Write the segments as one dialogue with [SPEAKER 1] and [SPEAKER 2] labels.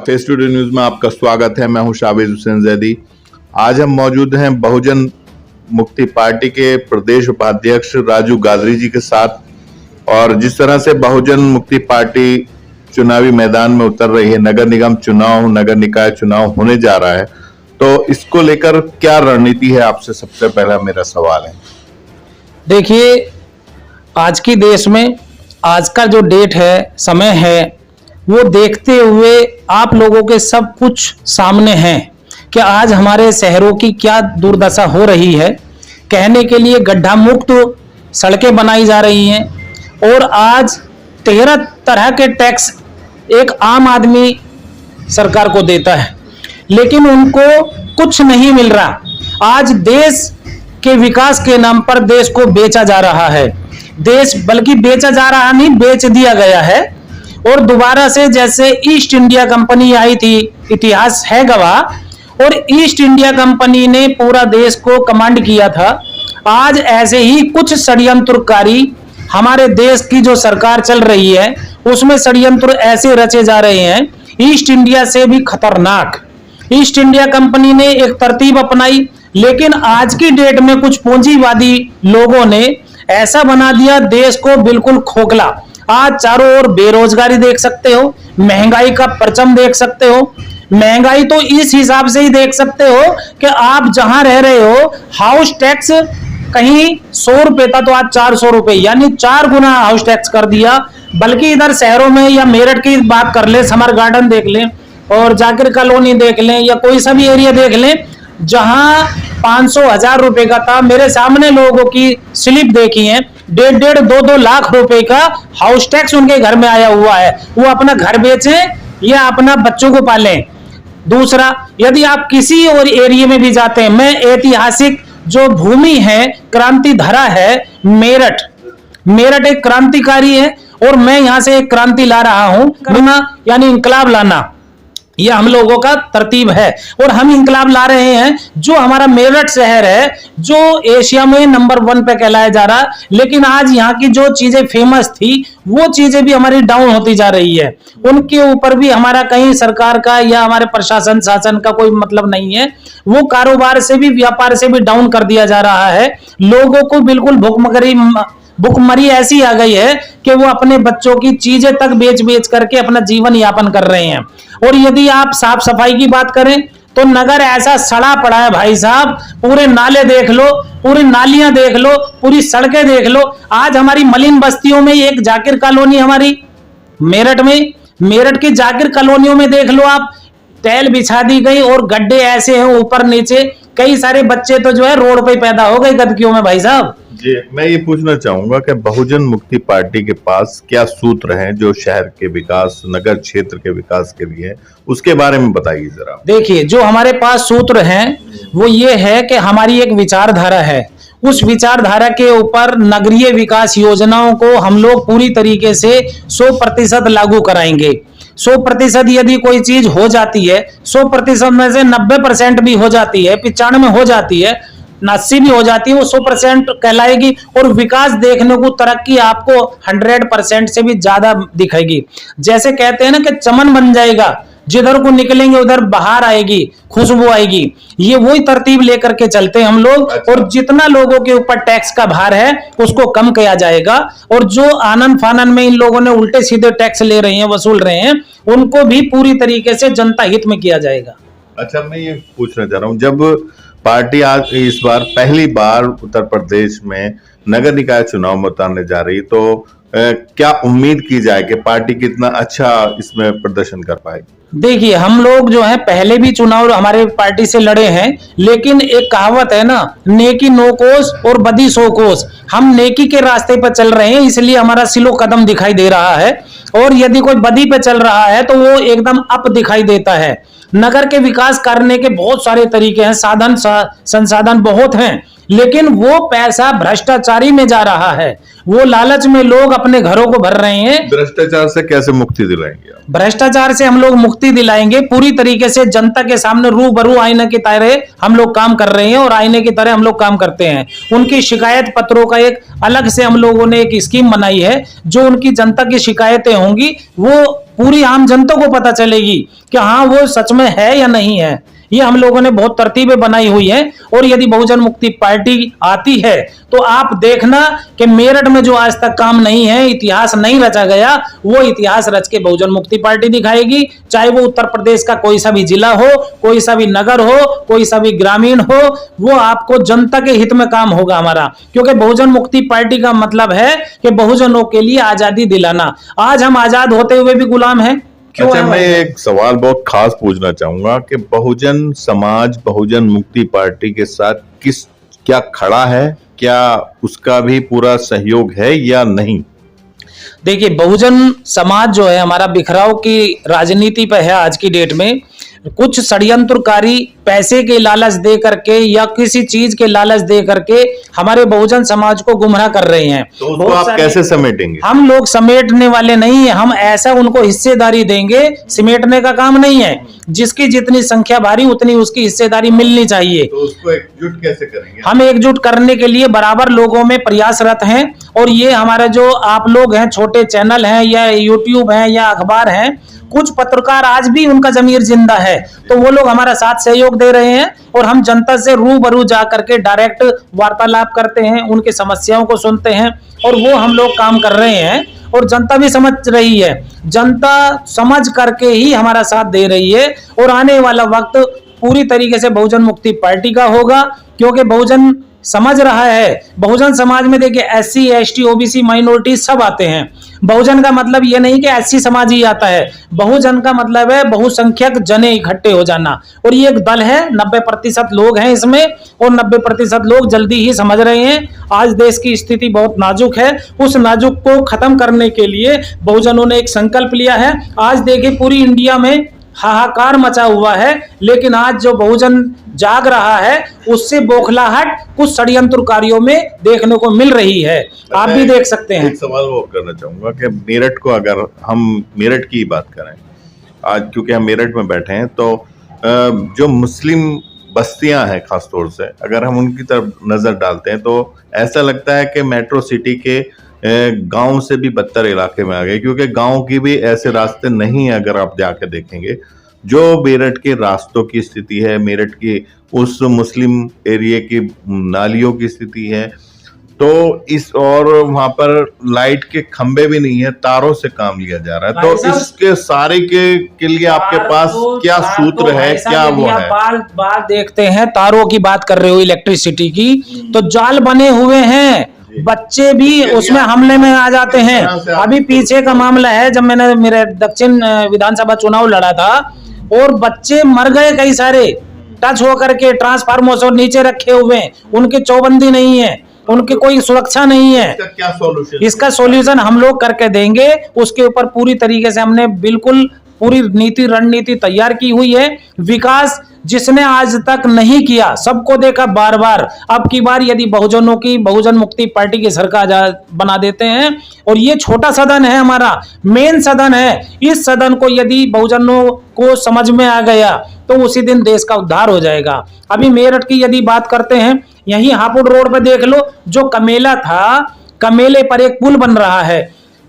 [SPEAKER 1] Face today news में आपका स्वागत है। मैं हूं शाबिज हुसैन जैदी। आज हम मौजूद हैं बहुजन मुक्ति पार्टी के प्रदेश उपाध्यक्ष राजू गादरी जी के साथ। और जिस तरह से बहुजन मुक्ति पार्टी चुनावी मैदान में उतर रही है, नगर निगम चुनाव, नगर निकाय चुनाव होने जा रहा है, तो इसको लेकर क्या रणनीति है? आपसे सबसे पहला मेरा सवाल है।
[SPEAKER 2] देखिए, आज की देश में आज का जो डेट है, समय है, वो देखते हुए आप लोगों के सब कुछ सामने है कि आज हमारे शहरों की क्या दुर्दशा हो रही है। कहने के लिए गड्ढा मुक्त सड़कें बनाई जा रही हैं और आज 13 तरह के टैक्स एक आम आदमी सरकार को देता है, लेकिन उनको कुछ नहीं मिल रहा। आज देश के विकास के नाम पर देश को बेचा जा रहा है। देश बल्कि बेचा जा रहा नहीं, बेच दिया गया है। और दोबारा से जैसे ईस्ट इंडिया कंपनी आई थी, इतिहास है गवाह, और ईस्ट इंडिया कंपनी ने पूरा देश को कमांड किया था। आज ऐसे ही कुछ षड्यंत्रकारी हमारे देश की जो सरकार चल रही है उसमें षड्यंत्र ऐसे रचे जा रहे हैं, ईस्ट इंडिया से भी खतरनाक। ईस्ट इंडिया कंपनी ने एक तरतीब अपनाई, लेकिन आज की डेट में कुछ पूंजीवादी लोगों ने ऐसा बना दिया देश को बिल्कुल खोखला। आज चारों ओर बेरोजगारी देख सकते हो, महंगाई का परचम देख सकते हो। महंगाई तो इस हिसाब से ही देख सकते हो कि आप जहां रह रहे हो, हाउस टैक्स कहीं 100 रुपए था तो आज 400 रुपए, यानी 4 गुना हाउस टैक्स कर दिया। बल्कि इधर शहरों में या मेरठ की बात कर ले, समर गार्डन देख लें और जाकिर कॉलोनी देख लें या कोई सा भी एरिया देख लें, जहां 500-1000 रुपए का था, मेरे सामने लोगों की स्लिप देखी है, 1.5, 2 लाख रुपए का हाउस टैक्स उनके घर में आया हुआ है। वो अपना घर बेचें या अपना बच्चों को पालें। दूसरा, यदि आप किसी और एरिया में भी जाते हैं, मैं ऐतिहासिक जो भूमि है, क्रांति धरा है, मेरठ एक क्रांतिकारी है और मैं यहां से एक क्रांति ला रहा हूं, करना यानी इंकलाब लाना, यह हम लोगों का तरतीब है। और हम इंकलाब ला रहे हैं। जो हमारा मेरठ शहर है, जो एशिया में नंबर 1 पे कहलाया जा रहा, लेकिन आज यहाँ की जो चीजें फेमस थी वो चीजें भी हमारी डाउन होती जा रही है। उनके ऊपर भी हमारा कहीं सरकार का या हमारे प्रशासन शासन का कोई मतलब नहीं है। वो कारोबार से भी, व्यापार से भी डाउन कर दिया जा रहा है। लोगों को बिल्कुल भुखमरी ऐसी आ गई है कि वो अपने बच्चों की चीजें तक बेच करके अपना जीवन यापन कर रहे हैं। और यदि आप साफ सफाई की बात करें तो नगर ऐसा सड़ा पड़ा है भाई साहब, पूरे नाले देख लो, पूरी नालियां देख लो, पूरी सड़कें देख लो। आज हमारी मलिन बस्तियों में एक जाकिर कॉलोनी हमारी मेरठ की जाकिर कॉलोनियों में देख लो आप, टैल बिछा दी गई और गड्ढे ऐसे हैं ऊपर नीचे, कई सारे बच्चे तो जो है रोड पे पैदा हो गए गदकियों में भाई साहब।
[SPEAKER 1] जी, मैं ये पूछना चाहूंगा कि बहुजन मुक्ति पार्टी के पास क्या सूत्र हैं जो शहर के विकास, नगर क्षेत्र के विकास के लिए, उसके बारे में बताइए जरा।
[SPEAKER 2] देखिए, जो हमारे पास सूत्र हैं वो ये है कि हमारी एक विचारधारा है। उस विचारधारा के ऊपर नगरीय विकास योजनाओं को हम लोग पूरी तरीके से 100% लागू कराएंगे। 100% यदि कोई चीज हो जाती है, 100% में से 90% भी हो जाती है, 95 हो जाती है, 80 भी हो जाती है, वो 100% कहलाएगी। और विकास देखने को, तरक्की आपको 100% से भी ज्यादा दिखेगी। जैसे कहते हैं ना कि चमन बन जाएगा, जिधर को निकलेंगे उधर बाहर आएगी, खुशबू आएगी। ये वही तरतीब लेकर के चलते हैं हम लोग। और जितना लोगों के ऊपर टैक्स का भार है उसको कम किया जाएगा। और जो आनंद फानन में इन लोगों ने उल्टे सीधे टैक्स ले रहे हैं, वसूल रहे हैं, उनको भी पूरी तरीके से जनता हित में किया जाएगा।
[SPEAKER 1] अच्छा, मैं ये पूछना चाह रहा हूँ, जब पार्टी आज इस बार पहली बार उत्तर प्रदेश में नगर निकाय चुनाव में उतारने जा रही, तो क्या उम्मीद की जाए कि पार्टी कितना अच्छा इसमें प्रदर्शन कर पाएगी?
[SPEAKER 2] देखिए, हम लोग जो है पहले भी चुनाव हमारे पार्टी से लड़े हैं, लेकिन एक कहावत है ना, नेकी 9 कोस और बदी 100 कोस। हम नेकी के रास्ते पर चल रहे हैं, इसलिए हमारा सिलो कदम दिखाई दे रहा है। और यदि कोई बदी पे चल रहा है तो वो एकदम अप दिखाई देता है। नगर के विकास करने के बहुत सारे तरीके हैं, साधन संसाधन बहुत हैं, लेकिन वो पैसा भ्रष्टाचारी में जा रहा है। वो लालच में लोग अपने घरों को भर रहे हैं।
[SPEAKER 1] भ्रष्टाचार से कैसे मुक्ति दिलाएंगे आप?
[SPEAKER 2] भ्रष्टाचार से हम लोग मुक्ति दिलाएंगे, पूरी तरीके से जनता के सामने रूबरू आईने की तरह हम लोग काम कर रहे हैं और आईने की तरह हम लोग काम करते हैं। उनकी शिकायत पत्रों का एक अलग से हम लोगों ने एक स्कीम बनाई है, जो उनकी जनता की शिकायतें होंगी वो पूरी आम जनता को पता चलेगी कि हाँ वो सच में है या नहीं है। ये हम लोगों ने बहुत तरतीबें बनाई हुई हैं। और यदि बहुजन मुक्ति पार्टी आती है तो आप देखना कि मेरठ में जो आज तक काम नहीं है, इतिहास नहीं रचा गया, वो इतिहास रच के बहुजन मुक्ति पार्टी दिखाएगी। चाहे वो उत्तर प्रदेश का कोई सा भी जिला हो, कोई सा भी नगर हो, कोई सा भी ग्रामीण हो, वो आपको जनता के हित में काम होगा हमारा। क्योंकि बहुजन मुक्ति पार्टी का मतलब है कि बहुजनों के लिए आजादी दिलाना। आज हम आजाद होते हुए भी गुलाम हैं।
[SPEAKER 1] अच्छा, मैं एक सवाल बहुत खास पूछना चाहूंगा कि बहुजन समाज बहुजन मुक्ति पार्टी के साथ क्या खड़ा है, क्या उसका भी पूरा सहयोग है या नहीं?
[SPEAKER 2] देखिए, बहुजन समाज जो है हमारा बिखराव की राजनीति पे है आज की डेट में। कुछ षड्यंत्रकारी पैसे के लालच दे करके या किसी चीज के लालच दे करके हमारे बहुजन समाज को गुमराह कर रहे हैं।
[SPEAKER 1] तो उसको आप कैसे समेटेंगे?
[SPEAKER 2] हम लोग समेटने वाले नहीं है, हम ऐसा उनको हिस्सेदारी देंगे, समेटने का काम नहीं है। जिसकी जितनी संख्या भारी उतनी उसकी हिस्सेदारी मिलनी चाहिए।
[SPEAKER 1] तो उसको एकजुट कैसे करेंगे?
[SPEAKER 2] हम एकजुट करने के लिए बराबर लोगों में प्रयासरत हैं। और ये हमारे जो आप लोग हैं, छोटे चैनल हैं या यूट्यूब हैं या अखबार हैं, कुछ पत्रकार आज भी उनका जमीर जिंदा है, तो वो लोग हमारा साथ सहयोग दे रहे हैं। और हम जनता से रूबरू जा करके डायरेक्ट वार्तालाप करते हैं, उनकी समस्याओं को सुनते हैं और वो हम लोग काम कर रहे हैं। और जनता भी समझ रही है, जनता समझ करके ही हमारा साथ दे रही है। और आने वाला वक्त पूरी तरीके से बहुजन मुक्ति पार्टी का होगा, क्योंकि बहुजन समझ रहा है। बहुजन समाज में देखिए SC ST OBC माइनॉरिटी सब आते हैं। बहुजन का मतलब ये नहीं कि SC समाज ही आता है, बहुजन का मतलब है बहुसंख्यक जने इकट्ठे हो जाना। और ये एक दल है, 90% लोग हैं इसमें और 90% लोग जल्दी ही समझ रहे हैं। आज देश की स्थिति बहुत नाजुक है, उस नाजुक को खत्म करने के लिए बहुजनों ने एक संकल्प लिया है। आज देखिए पूरी इंडिया में हाहाकार मचा हुआ है, लेकिन आज जो बहुजन जाग रहा है उससे बौखलाहट कुछ षड्यंत्रकारियों में देखने को मिल रही है। आप भी देख सकते हैं।
[SPEAKER 1] एक सवाल वो करना चाहूंगा कि मेरठ को, अगर हम मेरठ की बात करें आज, क्योंकि हम मेरठ में बैठे हैं, तो जो मुस्लिम बस्तियां हैं खासतौर से, अगर हम उनकी तरफ नजर डालते हैं तो ऐसा लगता है कि मेट्रो सिटी के गांव से भी बदतर इलाके में आ गए, क्योंकि गांव की भी ऐसे रास्ते नहीं है। अगर आप जाके देखेंगे जो मेरठ के रास्तों की स्थिति है, मेरठ की उस मुस्लिम एरिया की नालियों की स्थिति है, तो इस और वहां पर लाइट के खंबे भी नहीं है, तारों से काम लिया जा रहा है। तो इसके सारे के लिए आपके पास क्या सूत्र है, क्या वो है?
[SPEAKER 2] बात देखते हैं, तारों की बात कर रहे हो, इलेक्ट्रिसिटी की, तो जाल बने हुए हैं, बच्चे भी उसमें हमले में आ जाते हैं। अभी पीछे का मामला है, जब मैंने मेरे दक्षिण विधानसभा चुनाव लड़ा था और बच्चे मर गए कई सारे, टच होकर के ट्रांसफार्मर नीचे रखे हुए, उनकी चौबंदी नहीं है, उनकी कोई सुरक्षा नहीं है।
[SPEAKER 1] इसका क्या सॉल्यूशन?
[SPEAKER 2] इसका सॉल्यूशन हम लोग करके देंगे। उसके ऊपर पूरी तरीके से हमने बिल्कुल पूरी नीति रणनीति तैयार की हुई है। विकास जिसने आज तक नहीं किया, सबको देखा बार बार, अब की बार यदि बहुजनों की बहुजन मुक्ति पार्टी की सरकार बना देते हैं, और ये छोटा सदन है, हमारा मेन सदन है, इस सदन को यदि बहुजनों को समझ में आ गया तो उसी दिन देश का उद्धार हो जाएगा। अभी मेरठ की यदि बात करते हैं, यही हापुड़ रोड पे देख लो, जो कमेला था, कमेले पर एक पुल बन रहा है,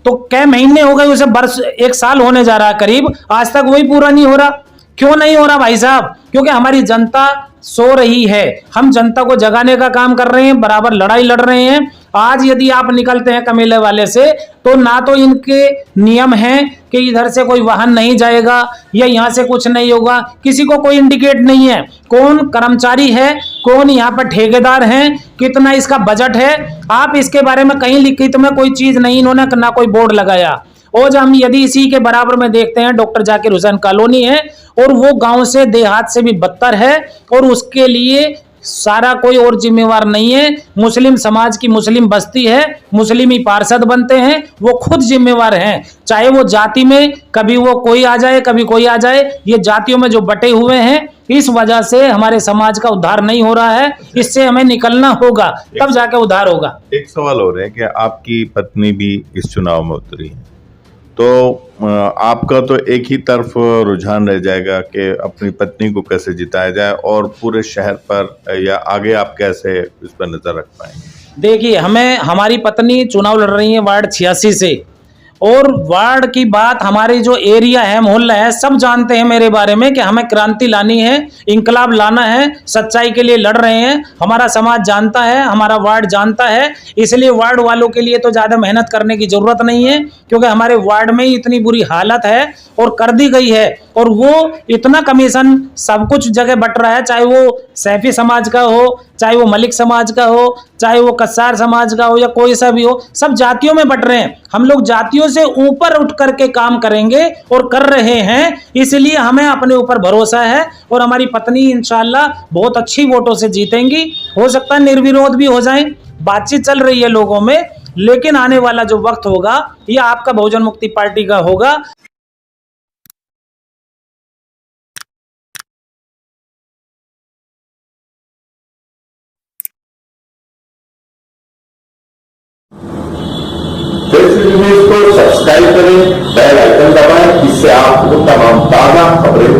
[SPEAKER 2] तो कई महीने हो गए उसे, वर्ष 1 साल होने जा रहा है करीब, आज तक वही पूरा नहीं हो रहा। क्यों नहीं हो रहा भाई साहब? क्योंकि हमारी जनता सो रही है, हम जनता को जगाने का काम कर रहे हैं, बराबर लड़ाई लड़ रहे हैं। आज यदि आप निकलते हैं कमेले वाले से, तो ना तो इनके नियम हैं कि इधर से कोई वाहन नहीं जाएगा या यहाँ से कुछ नहीं होगा, किसी को कोई इंडिकेट नहीं है, कौन कर्मचारी है, कौन यहाँ पर ठेकेदार है, कितना इसका बजट है, आप इसके बारे में कहीं लिखित में कोई चीज नहीं, इन्होंने ना कोई बोर्ड लगाया। और हम यदि इसी के बराबर में देखते हैं, डॉक्टर जाकिर हुसैन कॉलोनी है और वो गांव से देहात से भी बदतर है, और उसके लिए सारा कोई और जिम्मेवार नहीं है। मुस्लिम समाज की मुस्लिम बस्ती है, मुस्लिम ही पार्षद बनते हैं, वो खुद जिम्मेवार हैं। चाहे वो जाति में कभी वो कोई आ जाए, कभी कोई आ जाए, ये जातियों में जो बटे हुए हैं, इस वजह से हमारे समाज का उद्धार नहीं हो रहा है। इससे हमें निकलना होगा, तब जाके उद्धार होगा।
[SPEAKER 1] एक सवाल हो रहा है कि आपकी पत्नी भी इस चुनाव में उतरी है, तो आपका तो एक ही तरफ रुझान रह जाएगा कि अपनी पत्नी को कैसे जिताया जाए, और पूरे शहर पर या आगे आप कैसे इस पर नजर रख पाएंगे?
[SPEAKER 2] देखिए, हमारी पत्नी चुनाव लड़ रही है वार्ड 86 से, और वार्ड की बात, हमारी जो एरिया है, मोहल्ला है, सब जानते हैं मेरे बारे में कि हमें क्रांति लानी है, इंकलाब लाना है, सच्चाई के लिए लड़ रहे हैं। हमारा समाज जानता है, हमारा वार्ड जानता है, इसलिए वार्ड वालों के लिए तो ज़्यादा मेहनत करने की ज़रूरत नहीं है, क्योंकि हमारे वार्ड में ही इतनी बुरी हालत है और कर दी गई है। और वो इतना कमीशन सब कुछ जगह बट रहा है, चाहे वो सैफी समाज का हो, चाहे वो मलिक समाज का हो, चाहे वो कसार समाज का हो, या कोई सा भी हो, सब जातियों में बट रहे हैं। हम लोग जातियों से ऊपर उठ करके काम करेंगे और कर रहे हैं, इसलिए हमें अपने ऊपर भरोसा है और हमारी पत्नी इंशाल्लाह बहुत अच्छी वोटों से जीतेंगी। हो सकता है निर्विरोध भी हो जाए, बातचीत चल रही है लोगों में, लेकिन आने वाला जो वक्त होगा यह आपका बहुजन मुक्ति पार्टी का होगा।
[SPEAKER 3] फेसबुक न्यूज को सब्सक्राइब करें, बेल आइकन दबाएं, इससे आपको तमाम ताजा खबरें